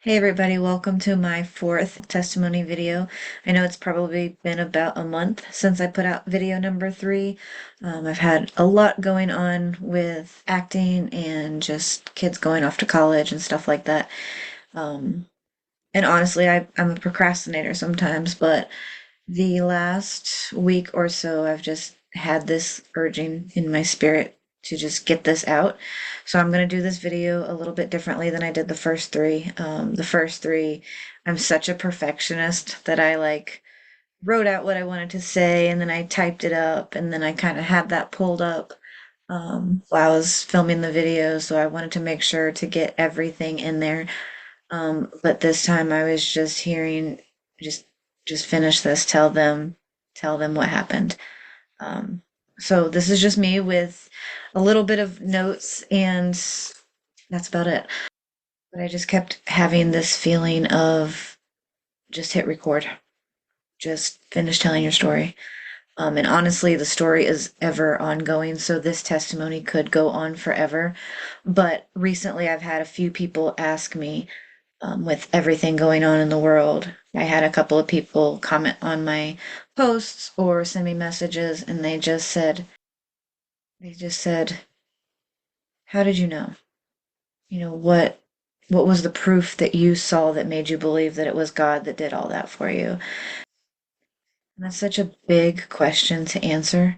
Hey everybody, welcome to my fourth testimony video. I know it's probably been about a month since I put out video number three. I've had a lot going on with acting and just kids going off to college and stuff like that. Um, and honestly, I'm a procrastinator sometimes, but the last week or so, I've just had this urging in my spirit to just get this out. So I'm going to do this video a little bit differently than I did the first three. The first three, I'm such a perfectionist that I like wrote out what I wanted to say and then I typed it up and then I kind of had that pulled up while I was filming the video. So I wanted to make sure to get everything in there. But this time I was just hearing, just just finish this, tell them what happened. Um, so this is just me with a little bit of notes and that's about it. But I just kept having this feeling of just hit record, just finish telling your story. And honestly, the story is ever ongoing, so this testimony could go on forever. But recently, I've had a few people ask me, with everything going on in the world. I had a couple of people comment on my posts or send me messages, and they just said, "How did you know? You know, what was the proof that you saw that made you believe that it was God that did all that for you?" And that's such a big question to answer.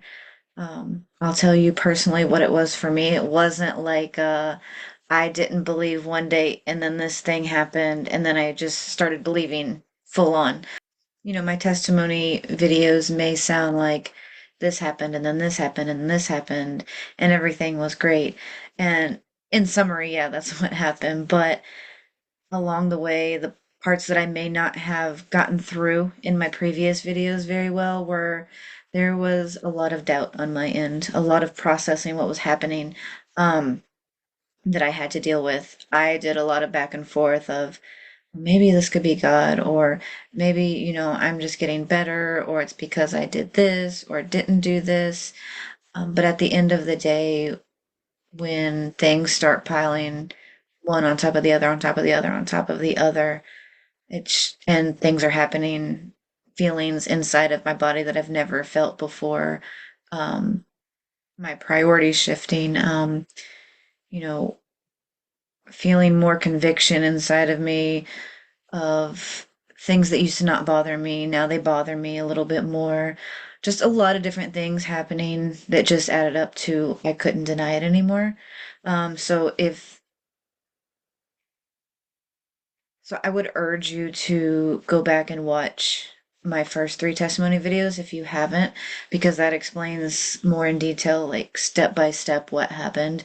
I'll tell you personally what it was for me. It wasn't like I didn't believe one day and then this thing happened and then I just started believing full on. You know, my testimony videos may sound like this happened and then this happened and this happened and everything was great. And in summary, yeah, that's what happened. But along the way, the parts that I may not have gotten through in my previous videos very well were there was a lot of doubt on my end, a lot of processing what was happening that I had to deal with. I did a lot of back and forth of maybe this could be God, or maybe, I'm just getting better, or it's because I did this or didn't do this. But at the end of the day, when things start piling one on top of the other, on top of the other, on top of the other, and things are happening, feelings inside of my body that I've never felt before, um, my priorities shifting, you know, feeling more conviction inside of me of things that used to not bother me. Now they bother me a little bit more. Just a lot of different things happening that just added up to I couldn't deny it anymore. So if so, I would urge you to go back and watch my first three testimony videos if you haven't, because that explains more in detail, like step by step, what happened,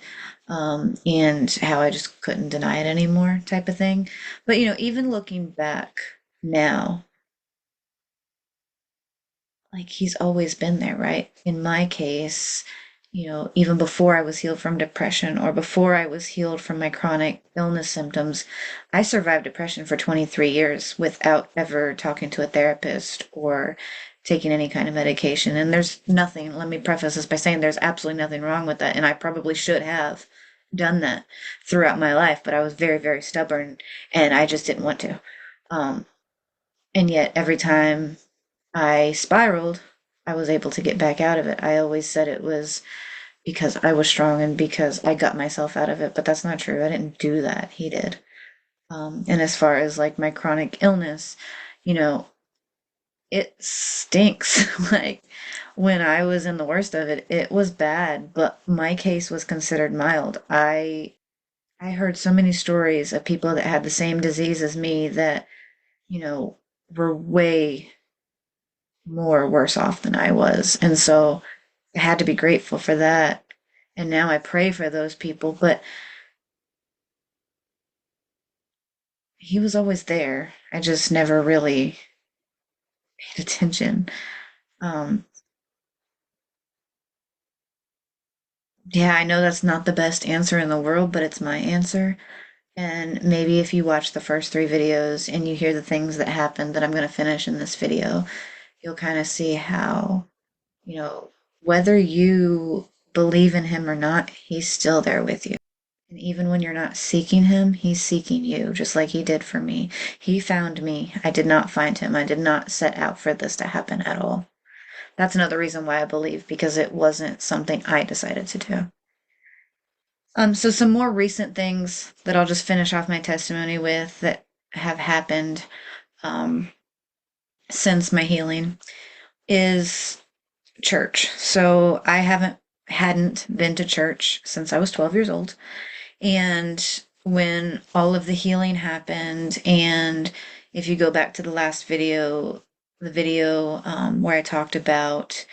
and how I just couldn't deny it anymore, type of thing. But even looking back now, like he's always been there, right? In my case, even before I was healed from depression or before I was healed from my chronic illness symptoms, I survived depression for 23 years without ever talking to a therapist or taking any kind of medication. And there's nothing, let me preface this by saying there's absolutely nothing wrong with that. And I probably should have done that throughout my life, but I was very, very stubborn and I just didn't want to. Um, and yet every time I spiraled, I was able to get back out of it. I always said it was because I was strong and because I got myself out of it, but that's not true. I didn't do that. He did. And as far as like my chronic illness, you know, it stinks. Like when I was in the worst of it, it was bad, but my case was considered mild. I heard so many stories of people that had the same disease as me that, you know, were way more worse off than I was. And so I had to be grateful for that. And now I pray for those people, but he was always there. I just never really paid attention. Um, yeah, I know that's not the best answer in the world, but it's my answer. And maybe if you watch the first three videos and you hear the things that happened that I'm going to finish in this video, you'll kind of see how, whether you believe in him or not, he's still there with you. And even when you're not seeking him, he's seeking you, just like he did for me. He found me. I did not find him. I did not set out for this to happen at all. That's another reason why I believe, because it wasn't something I decided to do. So some more recent things that I'll just finish off my testimony with that have happened um, since my healing is church. So I hadn't been to church since I was 12 years old. And when all of the healing happened, and if you go back to the last video, the video where I talked about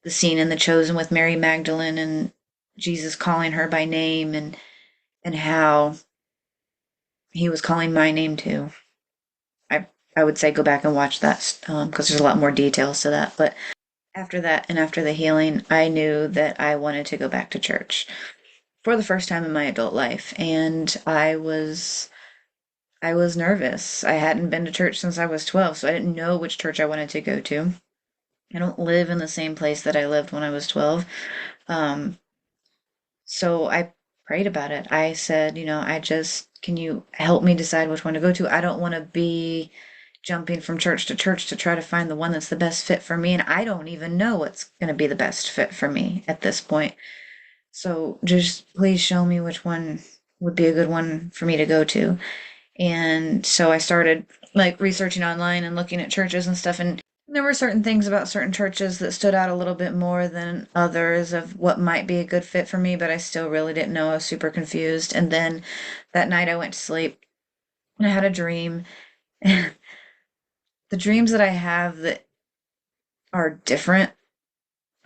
the scene in The Chosen with Mary Magdalene and Jesus calling her by name, and how he was calling my name too. I I would say go back and watch that because there's a lot more details to that. But after that and after the healing, I knew that I wanted to go back to church for the first time in my adult life, and I was nervous. I hadn't been to church since I was 12, so I didn't know which church I wanted to go to. I don't live in the same place that I lived when I was 12. Um, so I prayed about it. I said, can you help me decide which one to go to? I don't want to be jumping from church to church to try to find the one that's the best fit for me. And I don't even know what's going to be the best fit for me at this point. So just please show me which one would be a good one for me to go to. And so I started like researching online and looking at churches and stuff. And there were certain things about certain churches that stood out a little bit more than others of what might be a good fit for me, but I still really didn't know. I was super confused. And then that night I went to sleep and I had a dream. The dreams that I have that are different,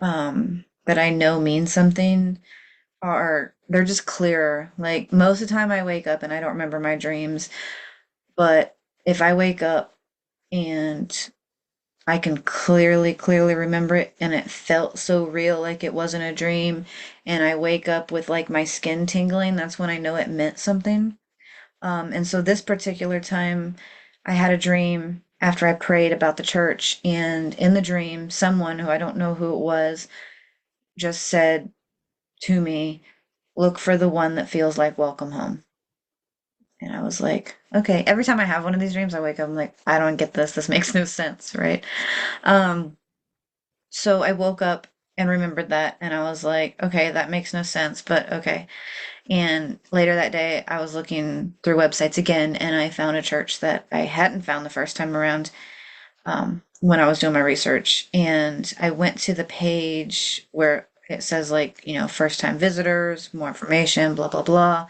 that I know mean something, they're just clearer. Like most of the time I wake up and I don't remember my dreams, but if I wake up and I can clearly remember it, and it felt so real, like it wasn't a dream, and I wake up with like my skin tingling, that's when I know it meant something. And so this particular time, I had a dream after I prayed about the church, and in the dream, someone who I don't know who it was just said to me, "Look for the one that feels like welcome home." And I was like, okay. Every time I have one of these dreams, I wake up, I'm like, I don't get this. This makes no sense, right? Um, So I woke up and remembered that, and I was like, okay, that makes no sense, but okay. And later that day, I was looking through websites again, and I found a church that I hadn't found the first time around when I was doing my research. And I went to the page where it says, like, first time visitors, more information, blah, blah, blah.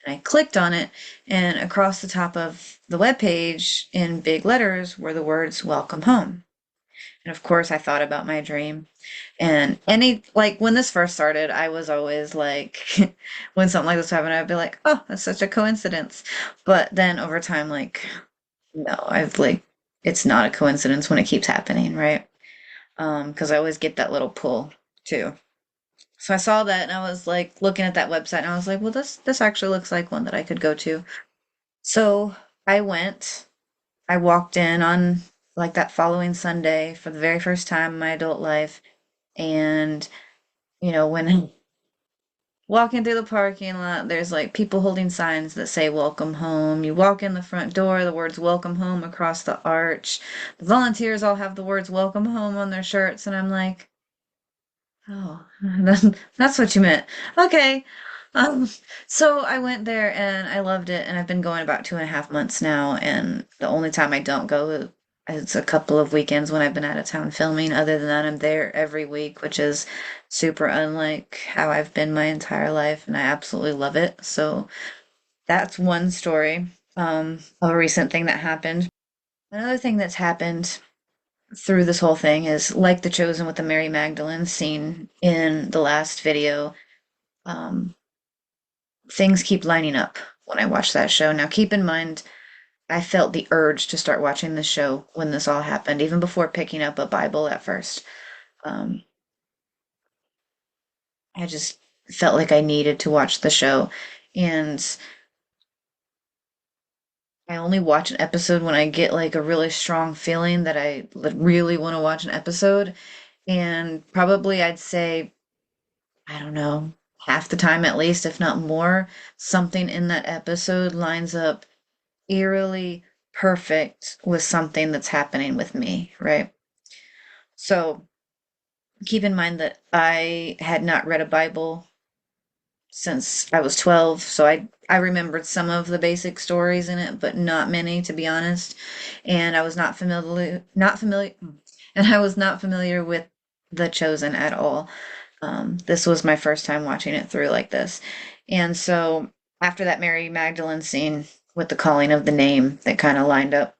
And I clicked on it, and across the top of the web page in big letters were the words, welcome home. And of course, I thought about my dream. And like when this first started, I was always like, when something like this happened, I'd be like, oh, that's such a coincidence. But then over time, like, no, it's not a coincidence when it keeps happening, right? Because I always get that little pull too. So I saw that and I was like looking at that website and I was like, well, this actually looks like one that I could go to. So I went. I walked in on like that following Sunday for the very first time in my adult life. And, when walking through the parking lot, there's like people holding signs that say welcome home. You walk in the front door, the words welcome home across the arch. The volunteers all have the words welcome home on their shirts. And I'm like, oh, that's what you meant. Okay. Um, so I went there and I loved it, and I've been going about 2.5 months now, and the only time I don't go is a couple of weekends when I've been out of town filming. Other than that, I'm there every week, which is super unlike how I've been my entire life, and I absolutely love it. So that's one story, of a recent thing that happened. Another thing that's happened through this whole thing is like the Chosen with the Mary Magdalene scene in the last video. Um, Things keep lining up when I watch that show. Now, keep in mind, I felt the urge to start watching this show when this all happened, even before picking up a Bible at first. Um, I just felt like I needed to watch the show. And I only watch an episode when I get like a really strong feeling that I really want to watch an episode. And probably I'd say, I don't know, half the time at least, if not more, something in that episode lines up eerily perfect with something that's happening with me, right? So keep in mind that I had not read a Bible since I was 12, so I remembered some of the basic stories in it, but not many, to be honest. And I was not familiar, and I was not familiar with The Chosen at all. This was my first time watching it through like this. And so after that Mary Magdalene scene with the calling of the name that kind of lined up,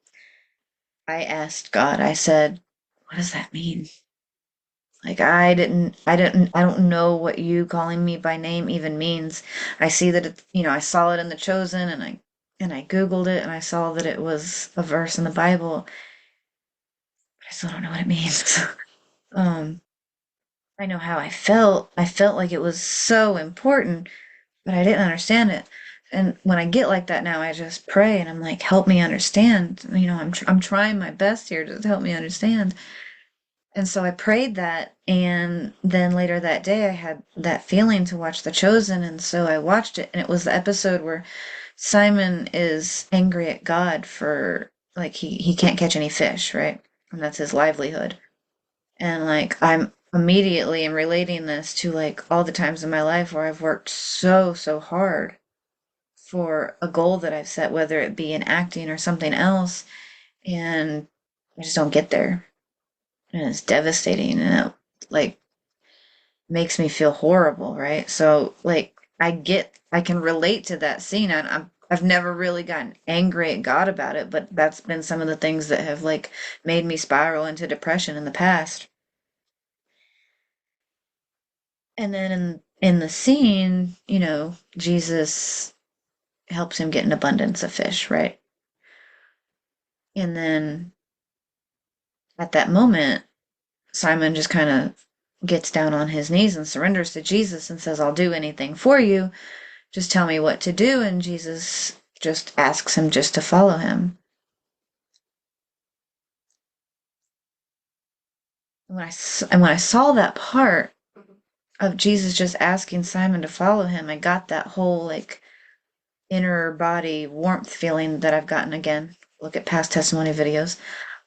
I asked God, I said, what does that mean? Like I don't know what you calling me by name even means. I see that it, I saw it in The Chosen and I Googled it and I saw that it was a verse in the Bible, but I still don't know what it means. um, I know how I felt. I felt like it was so important, but I didn't understand it. And when I get like that now, I just pray and I'm like, help me understand. I'm trying my best here to help me understand. And so I prayed that, and then later that day, I had that feeling to watch The Chosen, and so I watched it, and it was the episode where Simon is angry at God for like he can't catch any fish, right? And that's his livelihood. And like I'm immediately am relating this to like all the times in my life where I've worked so hard for a goal that I've set, whether it be in acting or something else, and I just don't get there. And it's devastating and it like makes me feel horrible, right? So like I can relate to that scene and I've never really gotten angry at God about it, but that's been some of the things that have like made me spiral into depression in the past. And then in the scene, Jesus helps him get an abundance of fish, right? And then at that moment, Simon just kind of gets down on his knees and surrenders to Jesus and says, I'll do anything for you. Just tell me what to do. And Jesus just asks him just to follow him. And when I saw that part of Jesus just asking Simon to follow him, I got that whole like inner body warmth feeling that I've gotten again. Look at past testimony videos.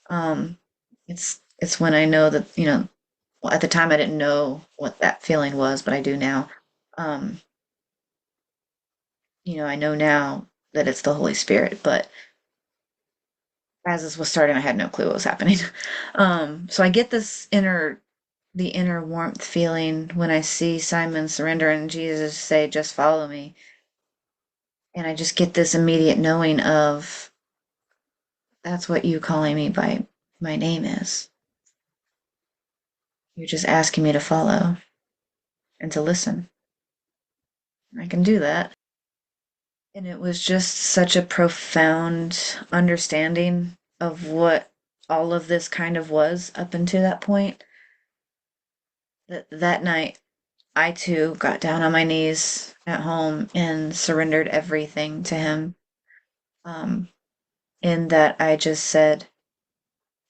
Um, it's when I know that, well, at the time I didn't know what that feeling was, but I do now. Um, I know now that it's the Holy Spirit, but as this was starting, I had no clue what was happening. So I get the inner warmth feeling when I see Simon surrender and Jesus say, just follow me. And I just get this immediate knowing of that's what you calling me by my name is. You're just asking me to follow and to listen. I can do that. And it was just such a profound understanding of what all of this kind of was up until that point. That night, I too got down on my knees at home and surrendered everything to him. Um, in that I just said,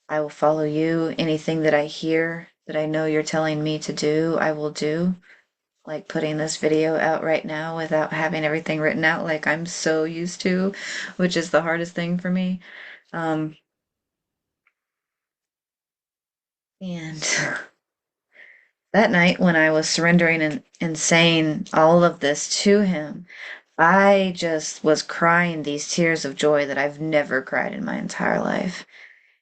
I will follow you. Anything that I hear that I know you're telling me to do, I will do. Like putting this video out right now without having everything written out like I'm so used to, which is the hardest thing for me. Um, and that night when I was surrendering and saying all of this to him, I just was crying these tears of joy that I've never cried in my entire life.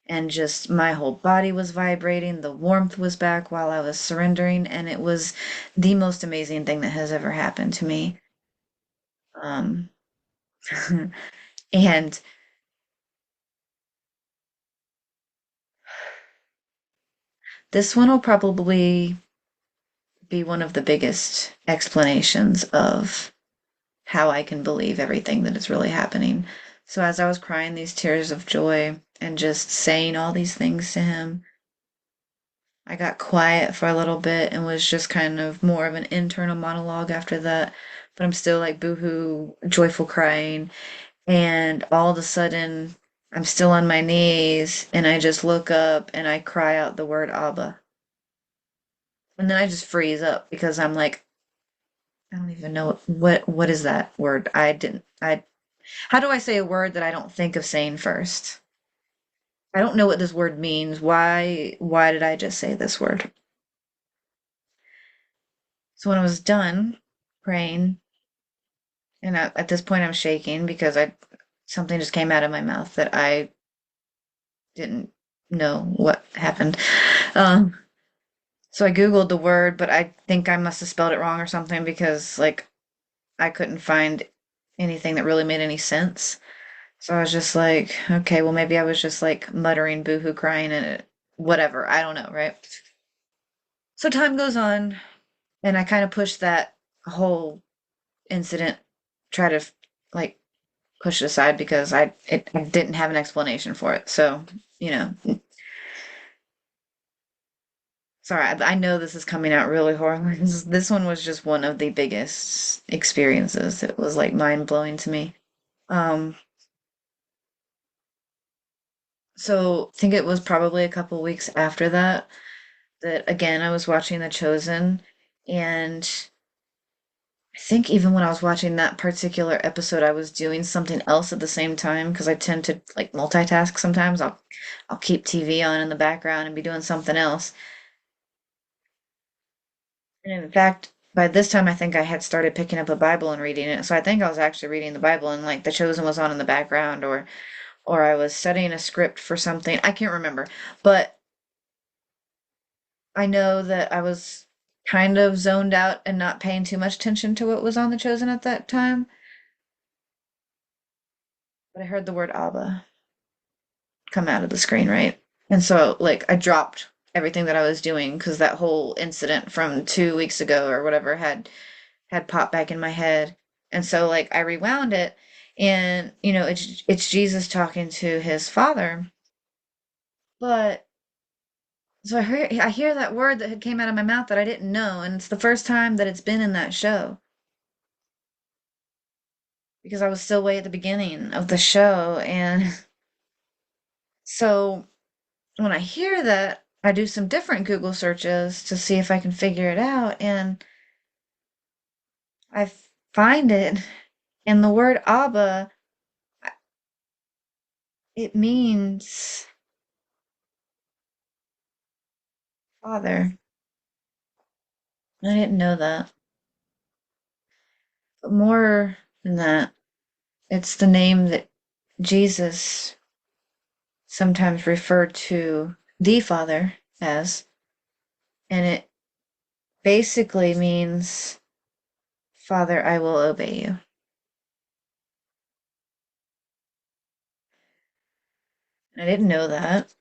And just my whole body was vibrating, the warmth was back while I was surrendering, and it was the most amazing thing that has ever happened to me. Um, and this one will probably be one of the biggest explanations of how I can believe everything that is really happening. So as I was crying these tears of joy and just saying all these things to him, I got quiet for a little bit and was just kind of more of an internal monologue after that. But I'm still like boohoo, joyful crying. And all of a sudden, I'm still on my knees and I just look up and I cry out the word Abba. And then I just freeze up because I'm like, I don't even know what is that word? I didn't I How do I say a word that I don't think of saying first? I don't know what this word means. Why did I just say this word? So when I was done praying, and at this point I'm shaking because I something just came out of my mouth that I didn't know what happened. Um, so I Googled the word, but I think I must have spelled it wrong or something because like I couldn't find anything that really made any sense. So I was just like, okay, well maybe I was just like muttering boohoo crying and whatever. I don't know, right? So time goes on and I kind of push that whole incident, try to like push it aside because I didn't have an explanation for it. So, you know, sorry, I know this is coming out really horrible. This one was just one of the biggest experiences. It was like mind blowing to me. Um, so I think it was probably a couple weeks after that that again I was watching The Chosen, and I think even when I was watching that particular episode, I was doing something else at the same time because I tend to like multitask sometimes. I'll keep TV on in the background and be doing something else. And in fact, by this time, I think I had started picking up a Bible and reading it. So I think I was actually reading the Bible, and like The Chosen was on in the background, or I was studying a script for something. I can't remember, but I know that I was kind of zoned out and not paying too much attention to what was on The Chosen at that time. But I heard the word Abba come out of the screen, right? And so, like, I dropped everything that I was doing because that whole incident from 2 weeks ago or whatever had popped back in my head. And so, like, I rewound it, and it's Jesus talking to his father. But so I hear that word that had came out of my mouth that I didn't know, and it's the first time that it's been in that show because I was still way at the beginning of the show, and so when I hear that, I do some different Google searches to see if I can figure it out, and I find it. And the word Abba, it means father. I didn't know that. But more than that, it's the name that Jesus sometimes referred to the Father as, and it basically means, Father, I will obey you. I didn't know that.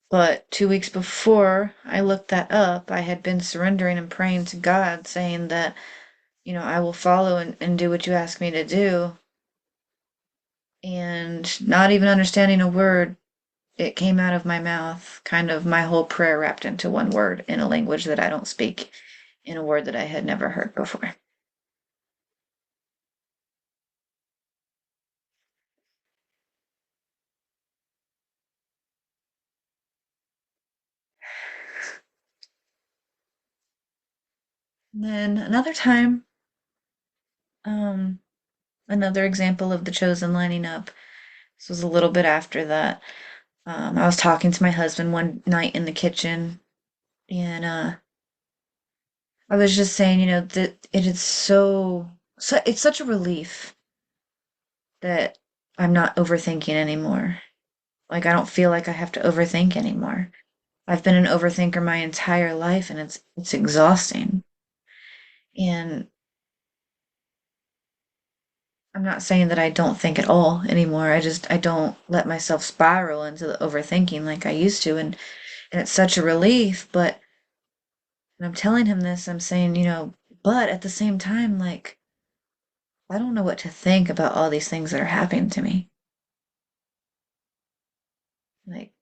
But 2 weeks before I looked that up, I had been surrendering and praying to God, saying that, I will follow and do what you ask me to do. And not even understanding a word, it came out of my mouth, kind of my whole prayer wrapped into one word in a language that I don't speak, in a word that I had never heard before. And then another time, um, another example of the chosen lining up. This was a little bit after that. I was talking to my husband one night in the kitchen, and I was just saying, that it is so it's such a relief that I'm not overthinking anymore. Like I don't feel like I have to overthink anymore. I've been an overthinker my entire life and it's exhausting. And I'm not saying that I don't think at all anymore. I don't let myself spiral into the overthinking like I used to, and it's such a relief, but when I'm telling him this, I'm saying, but at the same time, like I don't know what to think about all these things that are happening to me. Like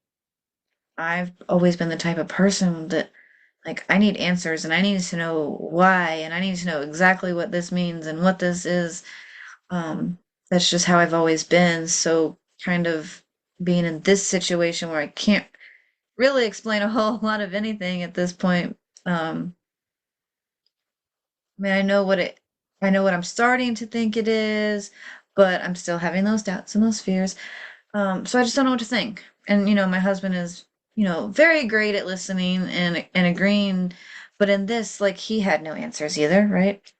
I've always been the type of person that like I need answers and I need to know why and I need to know exactly what this means and what this is. That's just how I've always been. So kind of being in this situation where I can't really explain a whole lot of anything at this point. I mean, I know I know what I'm starting to think it is, but I'm still having those doubts and those fears. So I just don't know what to think. And my husband is, very great at listening and agreeing, but in this, like, he had no answers either, right?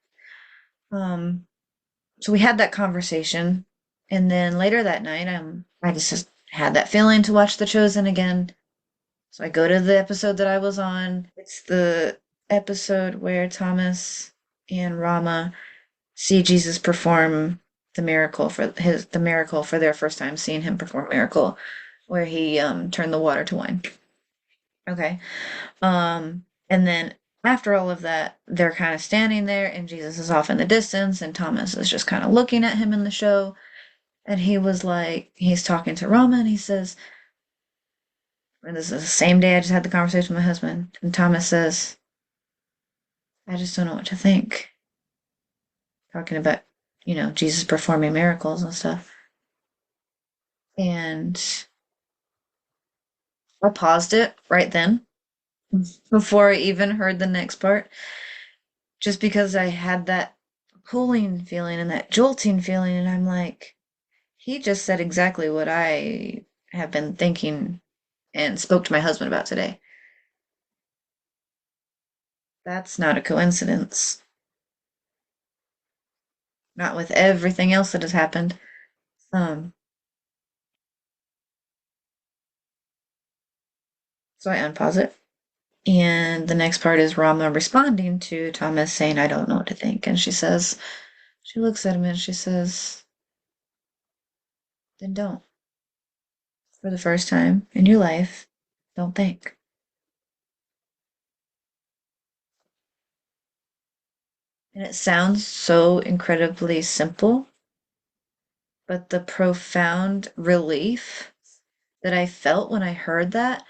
Um, so we had that conversation, and then later that night, I just had that feeling to watch The Chosen again. So I go to the episode that I was on. It's the episode where Thomas and Rama see Jesus perform the miracle for their first time seeing him perform a miracle, where he turned the water to wine. Okay. And then after all of that, they're kind of standing there, and Jesus is off in the distance, and Thomas is just kind of looking at him in the show. And he was like, he's talking to Rama, and he says, and this is the same day I just had the conversation with my husband, and Thomas says, I just don't know what to think. Talking about, Jesus performing miracles and stuff. And I paused it right then before I even heard the next part, just because I had that pulling feeling and that jolting feeling, and I'm like, he just said exactly what I have been thinking and spoke to my husband about today. That's not a coincidence. Not with everything else that has happened. Um, so I unpause it. And the next part is Rama responding to Thomas saying, I don't know what to think. And she looks at him and she says, then don't. For the first time in your life, don't think. And it sounds so incredibly simple, but the profound relief that I felt when I heard that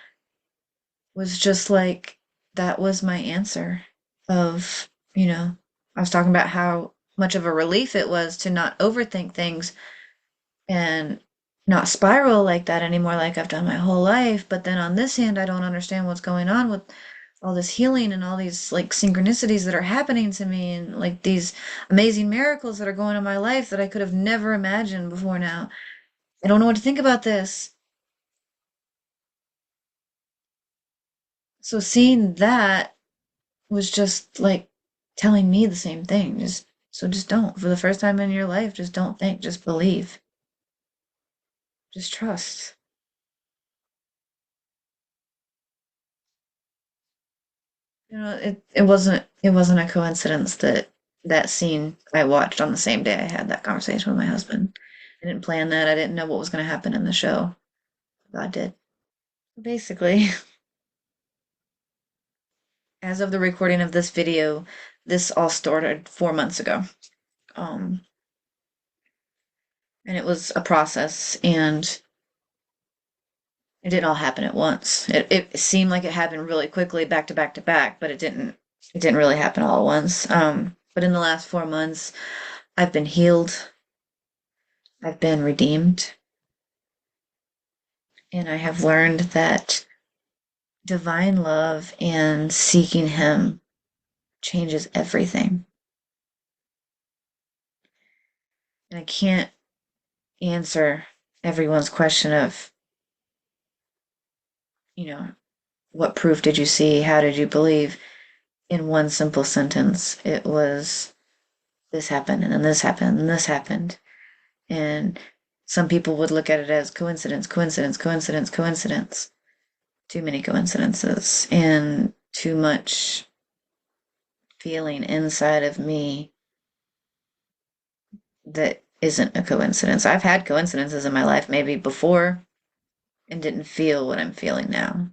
was just like, that was my answer of, I was talking about how much of a relief it was to not overthink things and not spiral like that anymore, like I've done my whole life. But then on this hand, I don't understand what's going on with all this healing and all these like synchronicities that are happening to me and like these amazing miracles that are going on in my life that I could have never imagined before now. I don't know what to think about this. So seeing that was just like telling me the same thing. Just don't. For the first time in your life, just don't think, just believe. Just trust. It wasn't a coincidence that that scene I watched on the same day I had that conversation with my husband. I didn't plan that. I didn't know what was going to happen in the show. God did. Basically, as of the recording of this video, this all started 4 months ago. Um, and it was a process, and it didn't all happen at once. It seemed like it happened really quickly, back to back to back, but it didn't. It didn't really happen all at once. But in the last 4 months, I've been healed. I've been redeemed. And I have learned that divine love and seeking Him changes everything. And I can't answer everyone's question of, you know, what proof did you see? How did you believe? In one simple sentence. It was this happened, and then this happened, and this happened. And some people would look at it as coincidence, coincidence, coincidence, coincidence. Too many coincidences, and too much feeling inside of me that isn't a coincidence. I've had coincidences in my life maybe before and didn't feel what I'm feeling now.